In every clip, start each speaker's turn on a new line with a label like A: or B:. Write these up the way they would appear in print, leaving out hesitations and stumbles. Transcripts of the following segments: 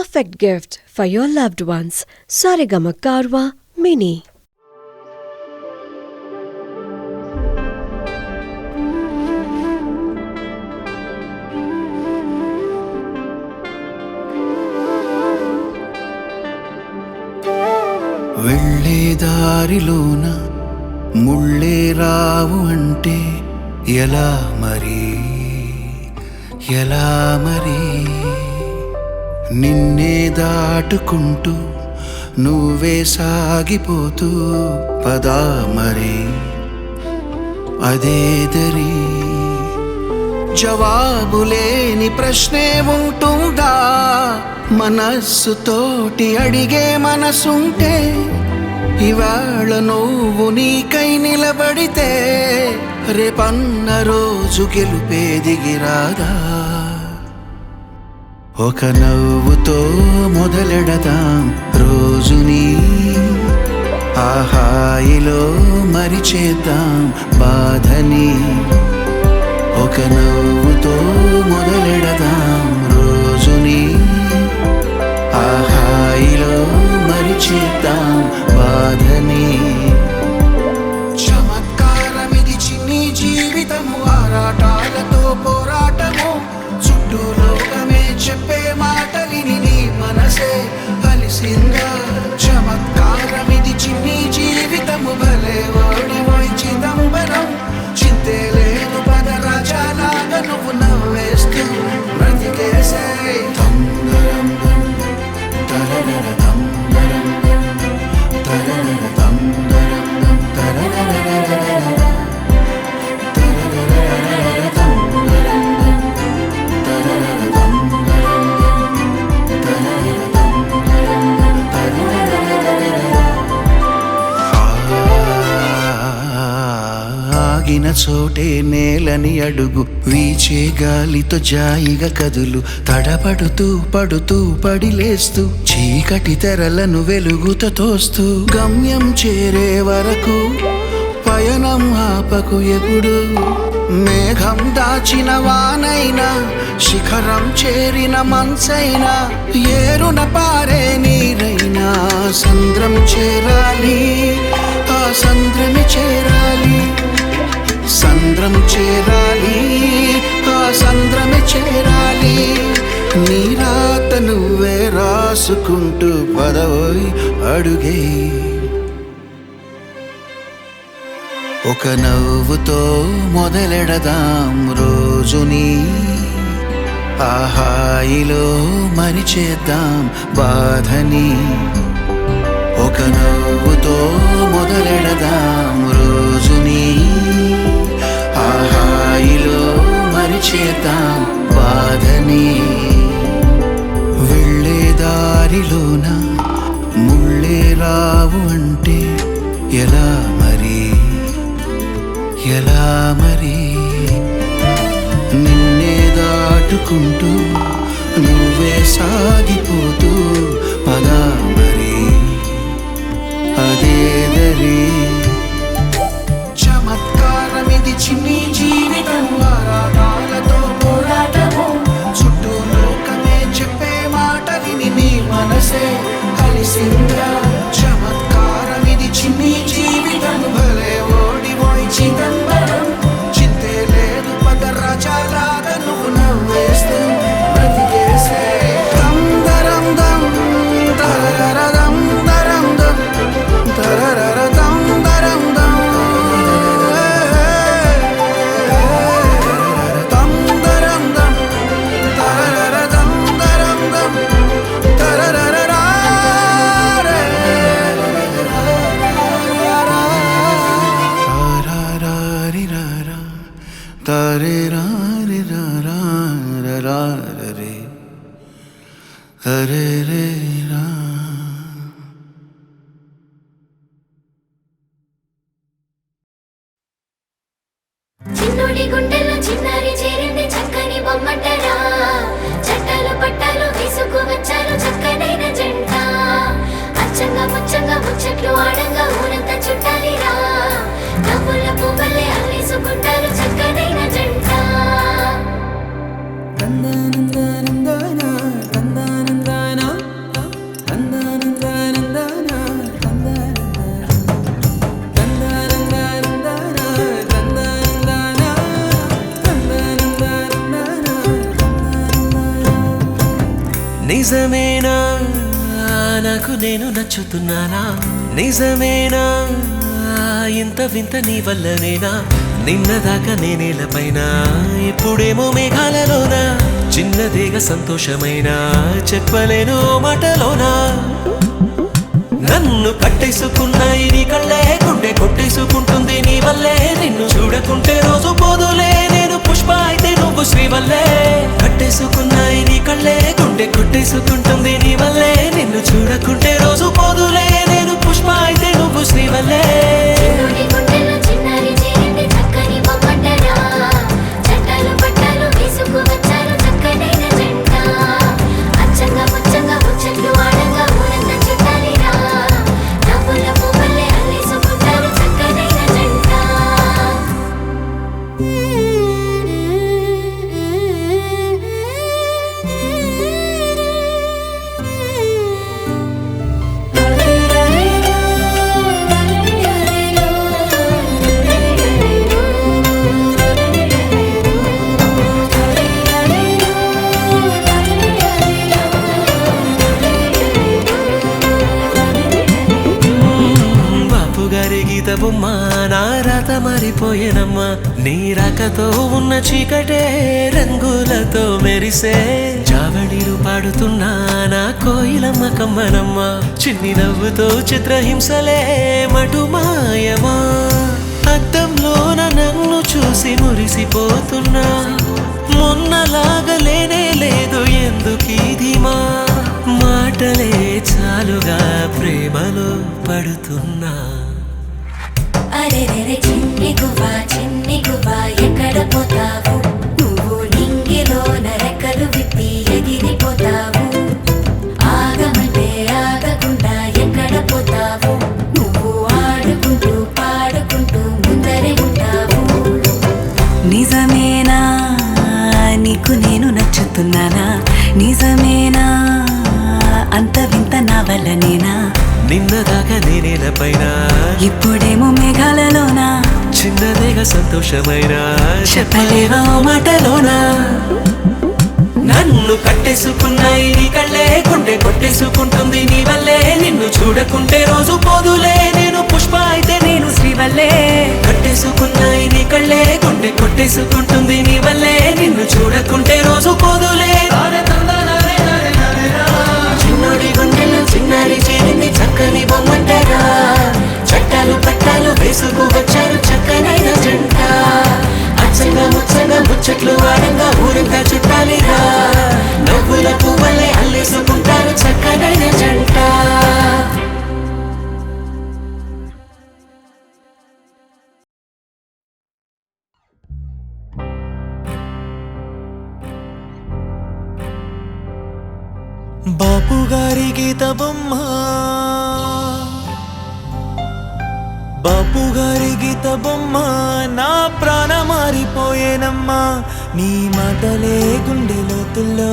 A: perfect gift for your loved ones. Saregama Karwa Mini.
B: వెళ్ళే దారిలోన ముళ్ళే రావు అంటే ఎలా మరి ఎలా మరి నిన్నే దాటుకుంటూ నువ్వే సాగిపోతూ పదా మరి అదే దరి జవాబులేని ప్రశ్నే ఉంటుందా మనస్సుతోటి అడిగే మనసుంటే ఇవాళ నువ్వు నీకై నిలబడితే రేపన్న రోజు గెలుపే దిగిరాదా ఒక నవ్వుతో మొదలెడదాం రోజుని ఆ హాయిలో మరిచేద్దాం బాధని ఒక నవ్వుతో మొదలెడదాం రోజుని ఆ హాయిలో మరిచేద్దాం బాధని చమత్కారమిది చిన్ని జీవితము ఆరాటాలతో పోరాటము చుట్టూ లోకమే చెప్పే మాటలిని నీ మనసే అలిసిందా చమత్కారమిది చిన్ని జీవితము భలే ఓడి ఓయ్ చిదంబరం చింతే లేదు పద రాజాలాగా నువ్వు నవ్వేస్తూ బ్రతికేసే తందరం తరరర తందరం తరరర తందరం తరరర ఆగిన చోటే నేలని అడుగు వీచే గాలితో జాయిగా కదులు తడబడుతూ పడుతూ పడిలేస్తూ చీకటి తెరలను వెలుగుతో తోస్తూ గమ్యం చేరే వరకు పయనం ఆపకు ఎప్పుడు మేఘం దాచిన వానైనా శిఖరం చేరిన మనసైనా ఏరున పారే నీరైనా సంద్రం చేరాలి ఆ సంద్రమి చేరాలి సంద్రం చేరాలి ఆ సంద్రమి చేరాలి నీ రాత నువ్వే రాసుకుంటూ పదవోయ్ అడుగే ఒక నవ్వుతో మొదలెడదాం రోజుని ఆ హాయిలో మరిచేద్దాం బాధని ఒక నవ్వుతో మొదలెడదాం రోజుని ఆ హాయిలో మరిచేద్దాం బాధని వెళ్ళే దారిలోన ముళ్ళే రావు అంటే ఎలా మరి ఎలా మరి నిన్నే దాటుకుంటూ నువ్వే సాగిపోతూ పదా మరి అదే దరి చమత్కారమిది చిన్ని జీవితం ఆరాటాలతో పోరాటము చుట్టూ లోకమే చెప్పే మాటలిని నీ మనసే కలిసిందా చమత్కారమిది చిన్ని జీవితం భలే ఓడి ఓయ్ చిదంబరం చింతే లేదు పద రాజాలాగా నువ్వు నవ్వేస్తూ బ్రతికేసే తందరం దం తరరరం దరం దం తరరర దం దరం దం తందరం దం తరరర దం దరం దం తరరర రే తరే రే రే హరే రే రా
C: చిన్నోడి గుండెల్లో చిన్నారి చేరింది చక్కని బొమ్మటరా చట్టాలు పట్టాలు తీసుకు వచ్చారు చక్కనైన జంట అచ్చంగా ముచ్చంగా ముచ్చట్లు ఆడంగా ఊరంతా చుట్టాలిరా నవ్వుల పువ్వులే అల్లేసుకుంటారు చక్కనైన జంట నందనందనందన నందనందన
D: నిజమేనా నాకు నేను నచ్చుతున్నానా నిజమేనా ఇంత వింత నీ వల్లనేనా నిన్నదాకా నేనేలపైన ఇప్పుడేమో మేఘాలలోనా చిన్నదేగా సంతోషమైనా చెప్పలేను మాటలోనా నన్ను కట్టేసుకున్నాయి నీ కళ్ళే గుండె కొట్టేసుకుంటుంది నీ వల్లే నిన్ను చూడకుంటే రోజు పోదులే నేను పుష్ప అయితే నువ్వు శ్రీవల్లే కట్టేసుకున్నాయి నీ కళ్ళే గుండె కొట్టేసుకుంటుంది నీ వల్లే నిన్ను చూడకుంటే రోజు పోదులే నేను పుష్ప అయితే నువ్వు శ్రీవల్లే
C: చిన్నోడి గుండెల్లో చిన్నారి చేరింది చక్కని బొమ్మటరా చట్టాలు పట్టాలు వేసుకు వచ్చారు చక్కనైన జంట అచ్చంగా ముచ్చంగా ముచ్చట్లు ఆడంగా ఊరంతా చుట్టాలిరా నవ్వుల పువ్వులే అల్లేసుకుంటారు చక్కనైన జంట
D: బాపుగారి గీత బొమ్మ నా రాత మారిపోయేనమ్మా నీ రాకతో ఉన్న చీకటే రంగులతో మెరిసే జావళీలు పాడుతున్నా నా కోయిలమ్మ కమ్మనమ్మ చిన్ని నవ్వుతో చిత్రహింసలే మటుమాయమా అద్దంలోన నన్ను చూసి మురిసిపోతున్నా మొన్నలాగా లేనే లేదు ఎందుకీ ధీమా మాటలే చాలుగా ప్రేమలో పడుతున్నా
C: అరెరెరె చిన్ని గువ్వా ఎక్కడ పోతావు నువ్వు నింగిలోన రెక్కలు విప్పి ఎగిరిపోతావు ఆగమంటే ఆగకుండా ఎక్కడ పోతావు నువ్వు ఆడుకుంటూ పాడుకుంటూ ముందరే ఉంటావు
E: నిజమేనా నీకు నేను నచ్చుతున్నానా నిజమేనా అంత వింత నా వల్లనేనా
D: నిన్నదాకా నేనేలపైన
E: ఇప్పుడేమో మేఘాలలోనా
D: చిన్నదేగా సంతోషమైన
E: చెప్పలేవా
D: చెప్పలేవా మాటలోనా నన్ను కట్టేసుకున్నాయి నీ కళ్ళే గుండె కొట్టేసుకుంటుంది నీ వల్లే నిన్ను చూడకుంటే రోజు పోదులే నేను పుష్ప అయితే నేను
E: శ్రీవల్లే
D: కట్టేసుకున్నాయి నీ కళ్ళే గుండె కొట్టేసుకుంటుంది నీ వల్లే నిన్ను చూడకుంటే రోజు పోదులే చిన్నోడి గుండెల్లో చిన్నారి చేరింది చక్కని బొమ్మంటారా చట్టాలు పట్టాలు వేసుకు వచ్చారు చక్కనైన జంట అచ్చంగా ముచ్చంగా ముచ్చట్లు ఆడంగా ఊరంతా చుట్టాలిరా నవ్వుల పువ్వులే అల్లేసుకుంటారు చక్కనైన జంట
B: బాపు గారి గీత బొమ్మ బాపు గారి గీత బొమ్మ నా ప్రాణ మారిపోయేనమ్మా నీ మాటలే గుండె లోతుల్లో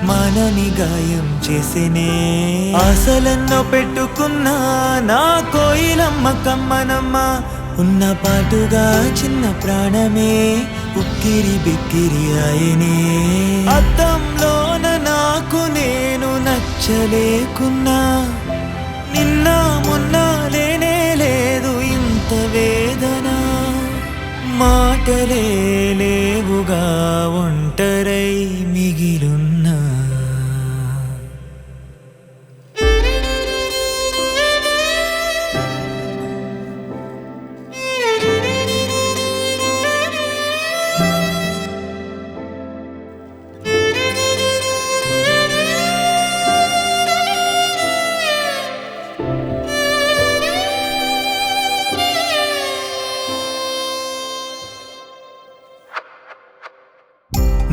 B: మనని గాయం చేసేనే ఆశలెన్నో పెట్టుకున్నా నా కోయిలమ్మ కమ్మనమ్మ ఉన్న పాటుగా చిన్న ప్రాణమే ఉక్కిరి బిక్కిరి ఆయనే అద్దంలోన నాకు నేను నచ్చలేకున్నా నిన్న మొన్న లేనే లేదు ఇంత వేదన మాటలే లేవుగా ఒంటరై మిగిలున్నా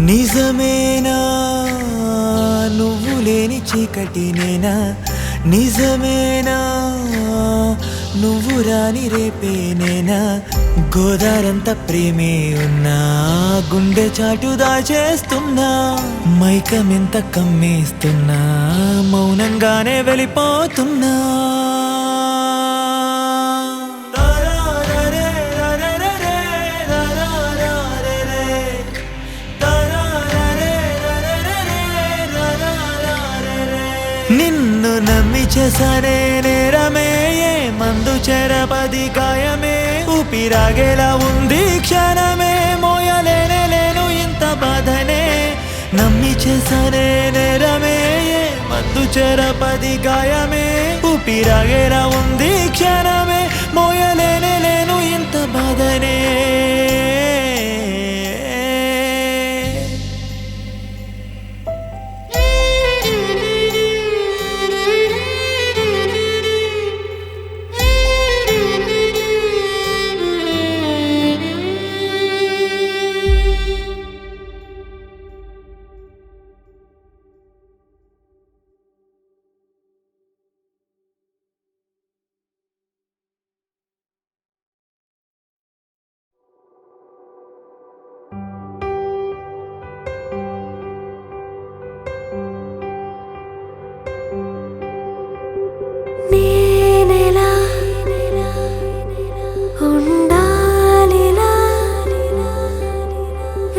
B: నిజమేనా నువ్వు లేని చీకటి నేనా నిజమేనా నువ్వు రాని రేపేనేనా గోదారంత ప్రేమే ఉన్నా గుండె చాటు దాచేస్తున్నా మైకమెంత కమ్మేస్తున్నా మౌనంగానే వెళ్ళిపోతున్నా చేసనే నేరమే ఏ మందు చెరపది గాయమే ఊపిరాగేలా ఉంది క్షణమే మోయలేనే లేను ఇంత బాధనే నమ్మి చేసనే నేరమే ఏ మందు చెరపది గాయమే ఊపిరాగేలా ఉంది క్షణమే మోయలేనే లేను ఇంత బాధనే
C: నేనెలా ఉండాలిలా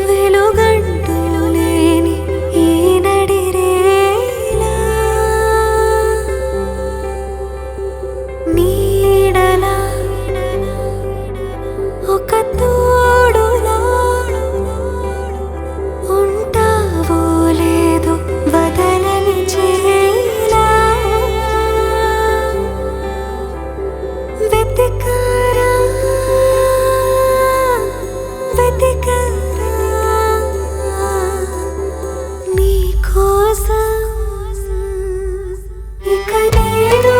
C: వెలుగంటూ లేని ఈ నడిరేలా నీడలా ఒక తోడులా ఉంటావో లేదో వదలని చేలా వెతికారా వెతికారా నీకోసం ఇక నేను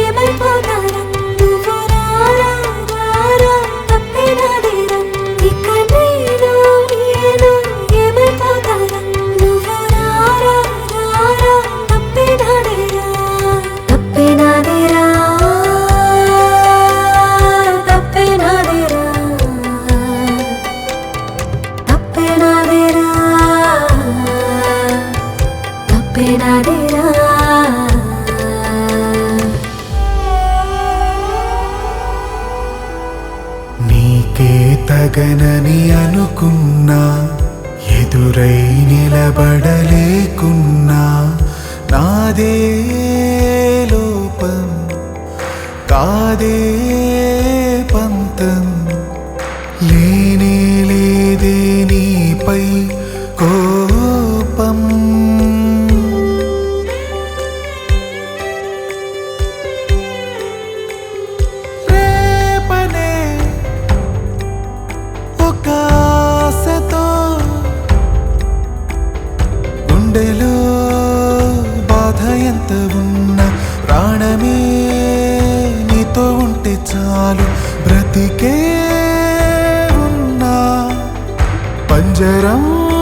C: ఏమైపోతారా నువ్వు రారా రారా తప్పినదిరా ఇక నేను ఏమైపోతారా నువ్వు రారా రారా తప్పినదిరా తప్పినదిరా
B: నీకే తగనని అనుకున్నా ఎదురై నిలబడలేకున్నా నాదే లోపం కాదే పంతం లేనే లేదే నీపై కోపం రేపనే ఒక ఆశతో గుండెలో బాధ ఎంత ఉన్నా ప్రాణమే నీతో ఉంటే చాలు బ్రతికే ఉన్నా పంజరంలోనా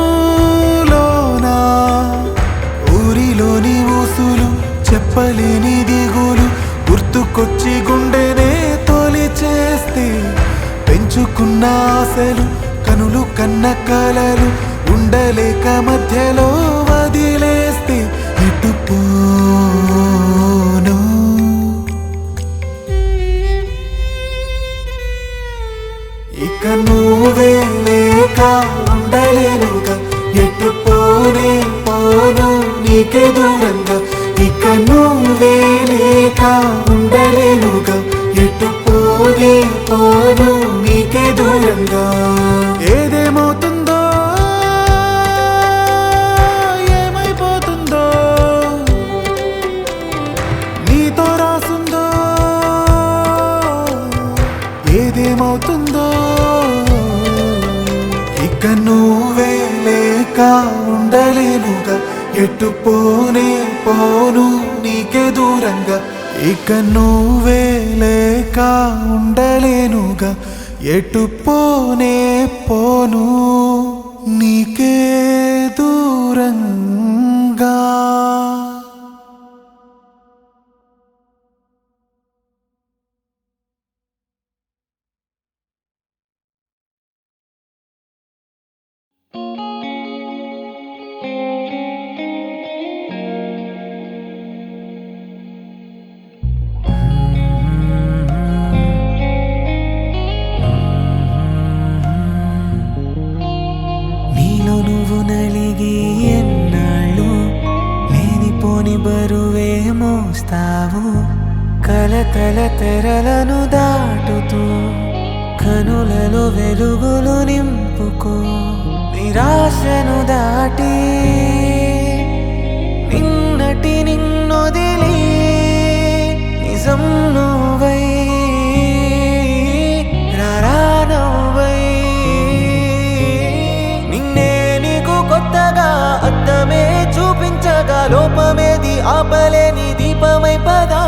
B: ఊరిలోని ఊసులు చెప్పలేని దిగులు గుర్తుకొచ్చి గుండెనే తోలి చేస్తే పెంచుకున్న ఆశలు కనులు కన్న కలలు ఉండలేక మధ్యలో వదిలేస్తే ఇటుపోను ఇక నువ్వే లేక ఉండలేనుగా ఎటుపోనే పోను నీకే దూరంగా ఇక నువ్వే లేక ఉండలేనుగా ఎటుపోనే పోను నీకే దూరంగా ఏదేమవుతుందో ఏమైపోతుందో నీతో రాసుందో ఏదేమవుతుందో ఇక నువ్వే లేక ఉండలేనుగా ఎటుపోనే పోను నీకే దూరంగా ఇక నువ్వే లేక ఉండలేనుగా ఎటుపోనే పోను నీకే దూరంగా నీలో నువ్వు నలిగి ఎన్నాళ్ళు వస్తావు కలకల తెరలను దాటుతూ కనులలో వెలుగులు నింపుకో నిరాశను దాటి నిన్నటి నిన్నొదిలి నిజం నువ్వై రారానవ్వై నిన్నే నీకు కొత్తగా అద్దమే చూపించగా లోపమేది ఆపలేని దీపమై పదా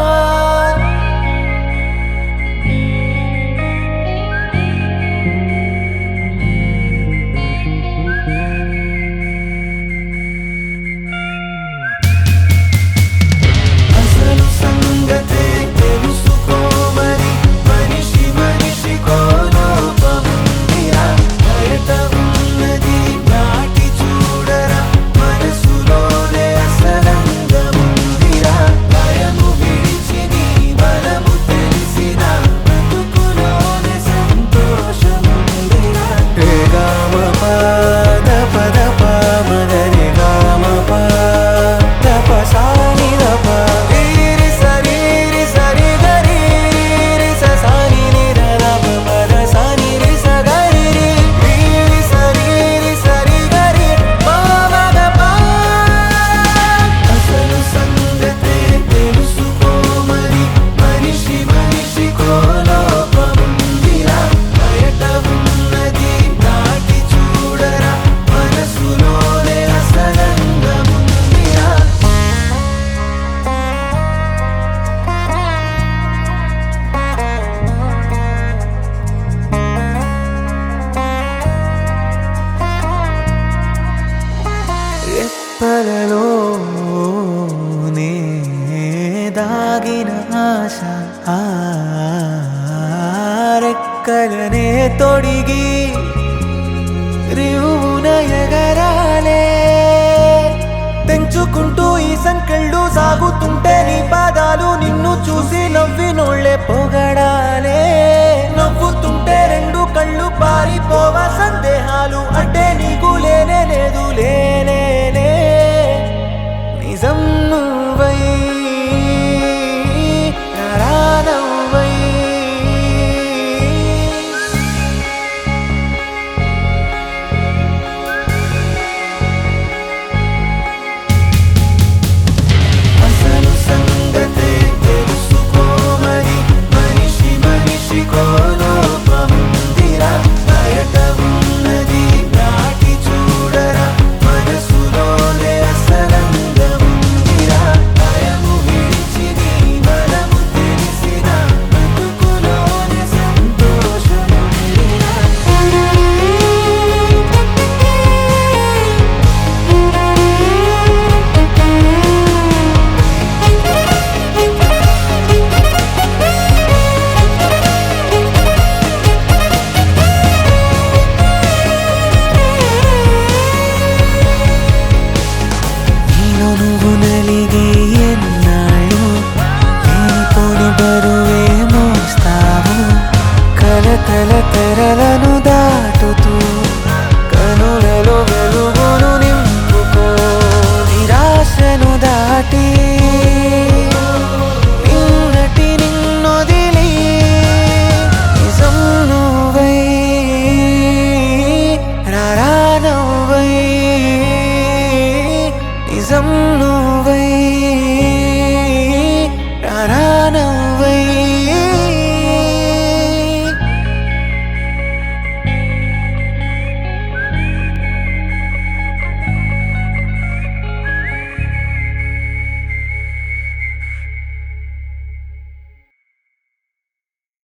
B: అసలు సంగతే తెలుసుకోమని మనిషి మనిషికో లోపముందిరా బయట ఉన్నది దాటి చూడరా మనసులోనే అసలంగముందిరా భయము విడిచి నీ బలము తెలిసిన బ్రతుకులోనే సంతోషముందిరా రే గామ పద పద మగరి గామ పద పసాని దప రి సరి గరి రి ససాని ని రమ పద సాని రి సగరి రి సరి గరి మా మగ పా అసలు సంగతే తెలుసుకోమని మనిషి మనిషికో లోపముందిరా బయట ఉన్నది దాటి చూడరా మనసులోనే అసలంగముందిరా రెప్పలలోనే దాగిన ఆశ ఆ రెక్కలనే తొడిగి రివున ఎగరాలే తెంచుకుంటూ ఈ సంకెళ్ళు సాగుతుంటే నీ పాదాలు నిన్ను చూసి నవ్వినోళ్ళే పొగడాలే నవ్వుతుంటే రెండు కళ్ళు పారిపోవ సందేహాలు అంటే నీకు లేనే లేదు లేనే నిజం నువ్వై